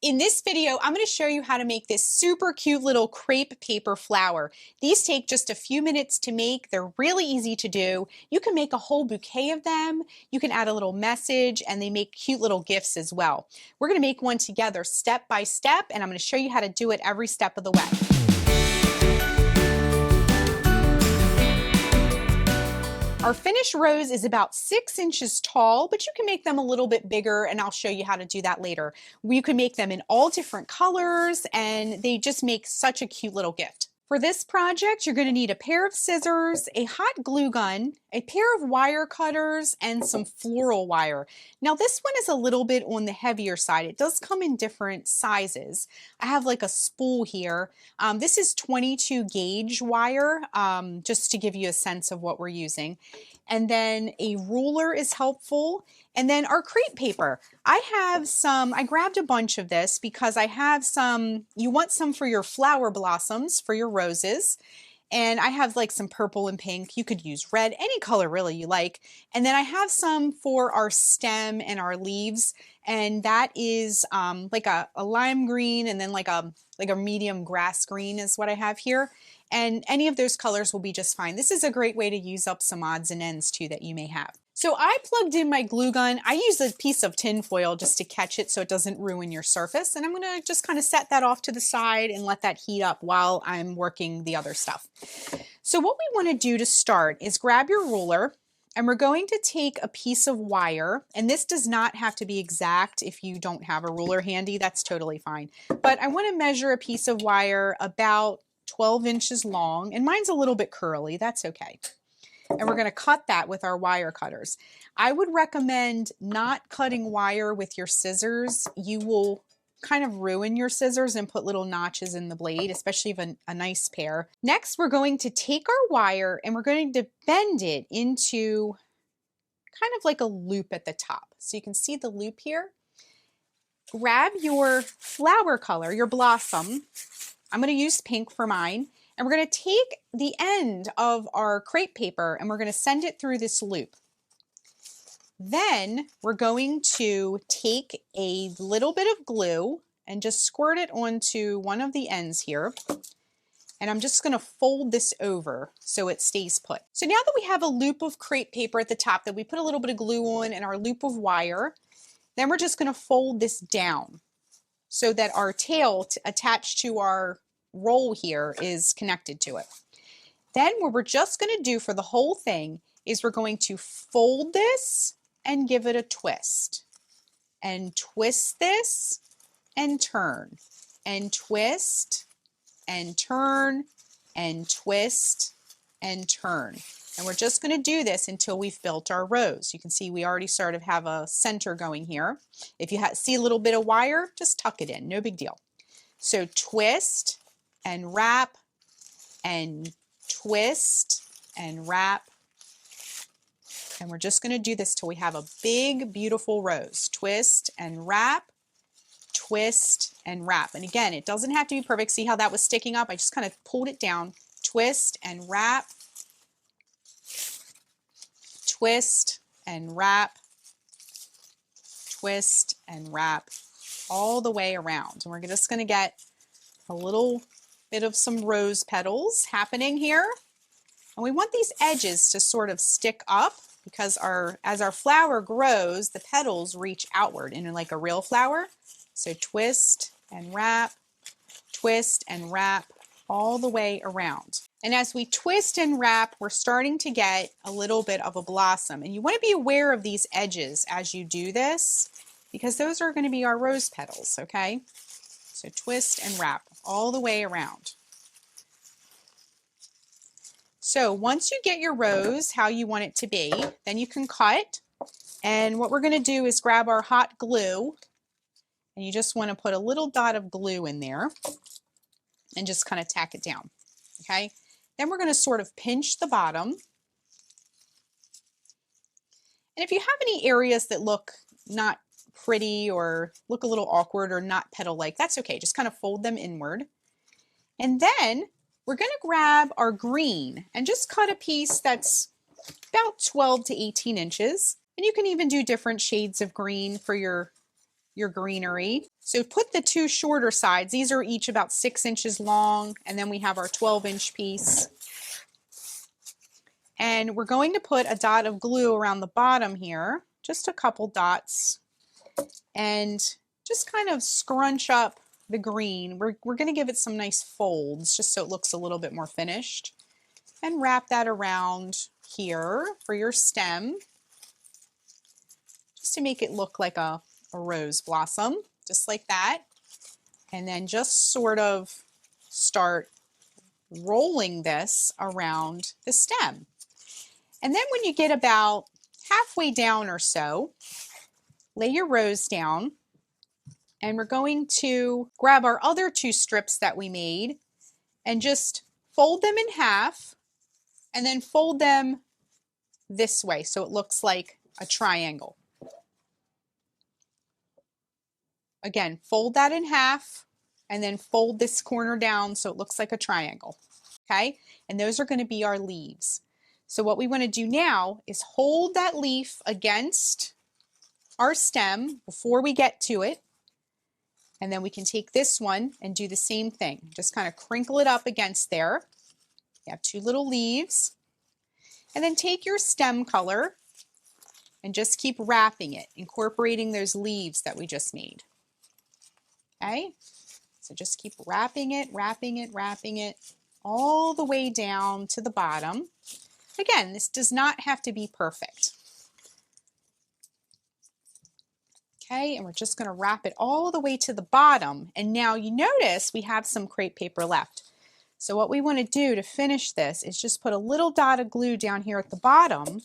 In this video, I'm going to show you how to make this super cute little crepe paper flower. These take just a few minutes to make. They're really easy to do. You can make a whole bouquet of them. You can add a little message, and they make cute little gifts as well. We're going to make one together step by step, and I'm going to show you how to do it every step of the way. Our finished rose is about 6 inches tall, but you can make them a little bit bigger, and I'll show you how to do that later. You can make them in all different colors, and they just make such a cute little gift. For this project, you're going to need a pair of scissors, a hot glue gun, a pair of wire cutters, and some floral wire. Now this one is a little bit on the heavier side. It does come in different sizes. I have like a spool here. This is 22 gauge wire, just to give you a sense of what we're using. And then a ruler is helpful. And then our crepe paper. I grabbed a bunch of this because I have some, you want some for your flower blossoms, for your roses. And I have like some purple and pink. You could use red, any color really you like. And then I have some for our stem and our leaves. And that is like a lime green, and then like a medium grass green is what I have here. And any of those colors will be just fine. This is a great way to use up some odds and ends too that you may have. So I plugged in my glue gun. I use a piece of tin foil just to catch it so it doesn't ruin your surface. And I'm gonna just kind of set that off to the side and let that heat up while I'm working the other stuff. So what we wanna do to start is grab your ruler, and we're going to take a piece of wire, and this does not have to be exact. If you don't have a ruler handy, that's totally fine. But I wanna measure a piece of wire about 12 inches long, and mine's a little bit curly, that's okay. And we're going to cut that with our wire cutters. I would recommend not cutting wire with your scissors. You will kind of ruin your scissors and put little notches in the blade, especially if a nice pair. Next, we're going to take our wire and we're going to bend it into kind of like a loop at the top. So you can see the loop here. Grab your flower color, your blossom. I'm going to use pink for mine. And we're going to take the end of our crepe paper and we're going to send it through this loop. Then we're going to take a little bit of glue and just squirt it onto one of the ends here. And I'm just going to fold this over so it stays put. So now that we have a loop of crepe paper at the top that we put a little bit of glue on and our loop of wire, then we're just going to fold this down so that our tail attached to our roll here is connected to it. Then what we're just going to do for the whole thing is we're going to fold this and give it a twist, and twist this and turn, and twist and turn, and twist and turn. And we're just going to do this until we've built our rose. You can see we already sort of have a center going here. If you see a little bit of wire, just tuck it in, no big deal. So twist and wrap and twist and wrap. And we're just going to do this till we have a big, beautiful rose. Twist and wrap, twist and wrap. And again, it doesn't have to be perfect. See how that was sticking up? I just kind of pulled it down. Twist and wrap, twist and wrap, twist and wrap, all the way around. And we're just going to get a little bit of some rose petals happening here. And we want these edges to sort of stick up because as our flower grows, the petals reach outward in like a real flower. So twist and wrap, twist and wrap, all the way around. And as we twist and wrap, we're starting to get a little bit of a blossom. And you want to be aware of these edges as you do this, because those are going to be our rose petals, okay? So twist and wrap all the way around. So once you get your rose how you want it to be, then you can cut. And what we're going to do is grab our hot glue, and you just want to put a little dot of glue in there and just kind of tack it down, okay? Then we're going to sort of pinch the bottom. And if you have any areas that look not pretty or look a little awkward or not petal-like, that's okay. Just kind of fold them inward. And then we're going to grab our green and just cut a piece that's about 12 to 18 inches. And you can even do different shades of green for your greenery. So put the two shorter sides. These are each about 6 inches long, and then we have our 12-inch piece. And we're going to put a dot of glue around the bottom here, just a couple dots, and just kind of scrunch up the green. We're going to give it some nice folds just so it looks a little bit more finished. And wrap that around here for your stem, just to make it look like a rose blossom, just like that. And then just sort of start rolling this around the stem. And then when you get about halfway down or so, lay your rose down, and we're going to grab our other two strips that we made and just fold them in half, and then fold them this way so it looks like a triangle. Again, fold that in half and then fold this corner down so it looks like a triangle. Okay, and those are going to be our leaves. So what we want to do now is hold that leaf against our stem before we get to it, and then we can take this one and do the same thing. Just kind of crinkle it up against there. You have two little leaves, and then take your stem color and just keep wrapping it, incorporating those leaves that we just made. Okay, so just keep wrapping it, wrapping it, wrapping it all the way down to the bottom. Again, this does not have to be perfect. Okay, and we're just going to wrap it all the way to the bottom. And now you notice we have some crepe paper left. So what we want to do to finish this is just put a little dot of glue down here at the bottom,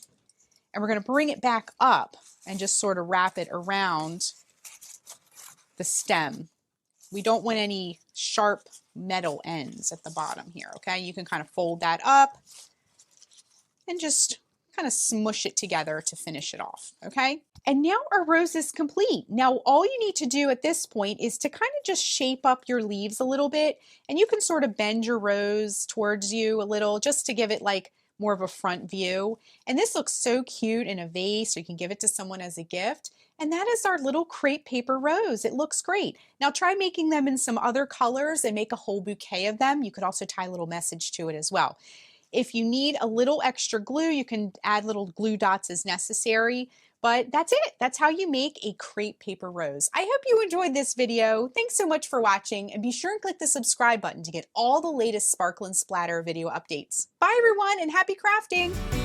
and we're going to bring it back up and just sort of wrap it around the stem. We don't want any sharp metal ends at the bottom here, okay? You can kind of fold that up and just kind of smush it together to finish it off, okay? And now our rose is complete. Now all you need to do at this point is to kind of just shape up your leaves a little bit, and you can sort of bend your rose towards you a little just to give it like more of a front view. And this looks so cute in a vase, or you can give it to someone as a gift. And that is our little crepe paper rose. It looks great. Now try making them in some other colors and make a whole bouquet of them. You could also tie a little message to it as well. If you need a little extra glue, you can add little glue dots as necessary. But that's it. That's how you make a crepe paper rose. I hope you enjoyed this video. Thanks so much for watching, and be sure and click the subscribe button to get all the latest Sparkle and Splatter video updates. Bye everyone, and happy crafting!